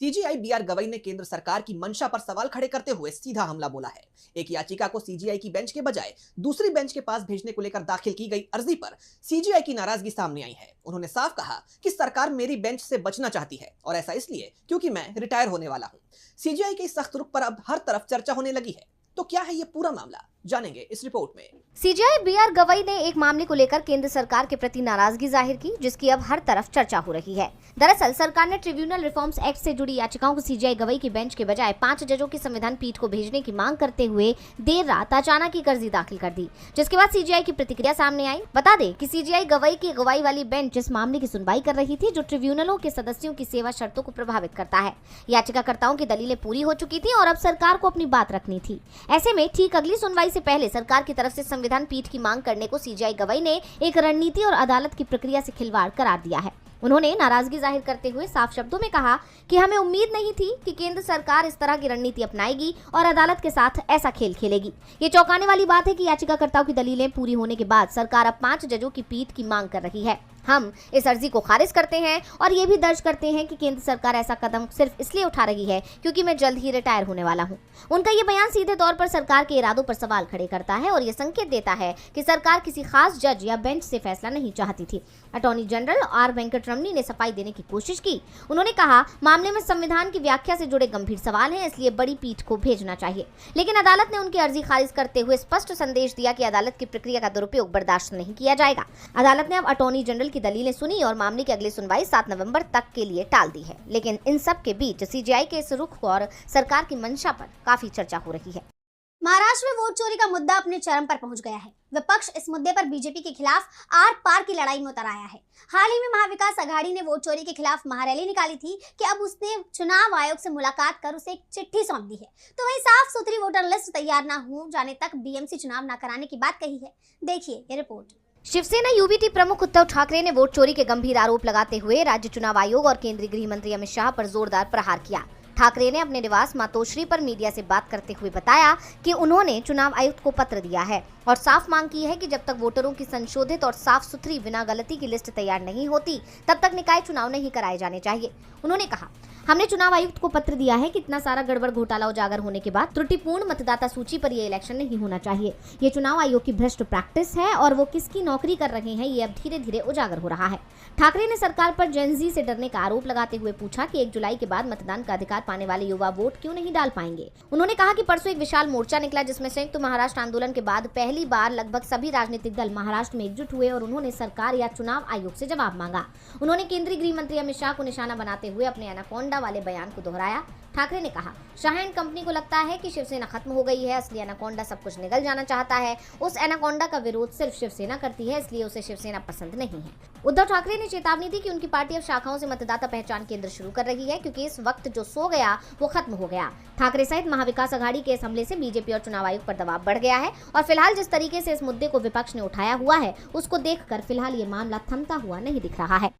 CGI B R Gavai ने केंद्र सरकार की मंशा पर सवाल खड़े करते हुए सीधा हमला बोला है। एक याचिका को सीजीआई की बेंच के बजाय दूसरी बेंच के पास भेजने को लेकर दाखिल की गई अर्जी पर सीजीआई की नाराजगी सामने आई है। उन्होंने साफ कहा कि सरकार मेरी बेंच से बचना चाहती है और ऐसा इसलिए क्योंकि मैं रिटायर होने वाला हूं। सीजीआई के इस सख्त रुख पर अब हर तरफ चर्चा होने लगी है। तो क्या है ये पूरा मामला, जानेंगे इस रिपोर्ट में। सीजीआई बीआर गवई ने एक मामले को लेकर केंद्र सरकार के प्रति नाराजगी जाहिर की, जिसकी अब हर तरफ चर्चा हो रही है। दरअसल सरकार ने ट्रिब्यूनल रिफॉर्म्स एक्ट से जुड़ी याचिकाओं को सीजीआई गवई की बेंच के बजाय 5 जजों की संविधान पीठ को भेजने की मांग करते हुए देर रात अचानक ही अर्जी दाखिल कर दी, जिसके बाद सीजीआई की प्रतिक्रिया सामने आई। बता दें कि सीजीआई गवई की अगुवाई वाली बेंच जिस मामले की सुनवाई कर रही थी, जो ट्रिब्यूनलों के सदस्यों की सेवा शर्तों को प्रभावित करता है। याचिकाकर्ताओं की दलीलें पूरी हो चुकी थी और अब सरकार को अपनी बात रखनी थी। ऐसे में ठीक अगली सुनवाई से पहले सरकार की तरफ से संविधान पीठ की मांग करने को सीजीआई गवई ने एक रणनीति और अदालत की प्रक्रिया से खिलवाड़ करार दिया है। उन्होंने नाराजगी जाहिर करते हुए साफ शब्दों में कहा कि हमें उम्मीद नहीं थी कि केंद्र सरकार इस तरह की रणनीति अपनाएगी और अदालत के साथ ऐसा खेल खेलेगी। ये चौंकाने वाली बात है कि याचिकाकर्ताओं की दलीलें पूरी होने के बाद सरकार अब 5 जजों की पीठ की मांग कर रही है। हम इस अर्जी को खारिज करते हैं और ये भी दर्ज करते हैं कि केंद्र सरकार ऐसा कदम सिर्फ इसलिए उठा रही है क्योंकि मैं जल्द ही रिटायर होने वाला हूं। उनका ये बयान सीधे तौर पर सरकार के इरादों पर सवाल खड़े करता है और ये संकेत देता है कि सरकार किसी खास जज या बेंच से फैसला नहीं चाहती थी। अटॉर्नी जनरल आर वेंकटरमणी ने सफाई देने की कोशिश की। उन्होंने कहा, मामले में संविधान की व्याख्या से जुड़े गंभीर सवाल हैं, इसलिए बड़ी पीठ को भेजना चाहिए। लेकिन अदालत ने उनकी अर्जी खारिज करते हुए स्पष्ट संदेश दिया कि अदालत की प्रक्रिया का दुरुपयोग बर्दाश्त नहीं किया जाएगा। अदालत ने अब अटॉर्नी जनरल की दलीलें सुनी और मामले की अगली सुनवाई 7 नवंबर तक के लिए टाल दी है। लेकिन इन सब के बीच सीजीआई के इस रुख और सरकार की मंशा पर काफी चर्चा हो रही है। महाराष्ट्र में वोट चोरी का मुद्दा अपने चरम पर पहुंच गया है। विपक्ष इस मुद्दे पर बीजेपी के खिलाफ आर पार की लड़ाई में उतर आया है। हाल ही में महाविकास आघाड़ी ने वोट चोरी के खिलाफ महारैली निकाली थी कि अब उसने चुनाव आयोग से मुलाकात कर उसे एक चिट्ठी सौंप दी है। तो वही साफ सुथरी वोटर लिस्ट तैयार ना हो जाने तक बीएमसी चुनाव न कराने की बात कही है। देखिए ये रिपोर्ट। शिवसेना यूबीटी प्रमुख उद्धव ठाकरे ने वोट चोरी के गंभीर आरोप लगाते हुए राज्य चुनाव आयोग और केंद्रीय गृह मंत्री अमित शाह पर जोरदार प्रहार किया। ठाकरे ने अपने निवास मातोश्री पर मीडिया से बात करते हुए बताया कि उन्होंने चुनाव आयुक्त को पत्र दिया है और साफ मांग की है कि जब तक वोटरों की संशोधित और साफ सुथरी बिना गलती की लिस्ट तैयार नहीं होती, तब तक निकाय चुनाव नहीं कराए जाने चाहिए। उन्होंने कहा, हमने चुनाव आयुक्त को पत्र दिया है कि इतना सारा गड़बड़ घोटाला उजागर होने के बाद त्रुटिपूर्ण मतदाता सूची पर यह इलेक्शन नहीं होना चाहिए। ये चुनाव आयोग की भ्रष्ट प्रैक्टिस है और वो किसकी नौकरी कर रहे हैं, ये अब धीरे धीरे उजागर हो रहा है। ठाकरे ने सरकार पर जेनजी से डरने का आरोप लगाते हुए पूछा कि 1 जुलाई के बाद मतदान का अधिकार पाने वाले युवा वोट क्यों नहीं डाल पाएंगे। उन्होंने कहा कि परसों एक विशाल मोर्चा निकला जिसमें संयुक्त महाराष्ट्र आंदोलन के बाद पहली बार लगभग सभी राजनीतिक दल महाराष्ट्र में एकजुट हुए और उन्होंने सरकार या चुनाव आयोग से जवाब मांगा। उन्होंने केंद्रीय गृह मंत्री अमित शाह को निशाना बनाते हुए अपने एनाकोंडा वाले बयान को दोहराया। ठाकरे ने कहा, शाह एंड कंपनी को लगता है कि शिवसेना खत्म हो गई है, असली एनाकोंडा सब कुछ निगल जाना चाहता है। उस एनाकोंडा का विरोध सिर्फ शिवसेना करती है, इसलिए उसे शिवसेना पसंद नहीं है। उद्धव ठाकरे ने चेतावनी दी कि उनकी पार्टी अब शाखाओं से मतदाता पहचान केंद्र शुरू कर रही है क्योंकि इस वक्त जो सो गया वो खत्म हो गया। ठाकरे सहित महाविकास आघाड़ी के इस हमले से बीजेपी और चुनाव आयोग पर दबाव बढ़ गया है और फिलहाल जिस तरीके से इस मुद्दे को विपक्ष ने उठाया हुआ है, उसको देखकर फिलहाल ये मामला थमता हुआ नहीं दिख रहा है।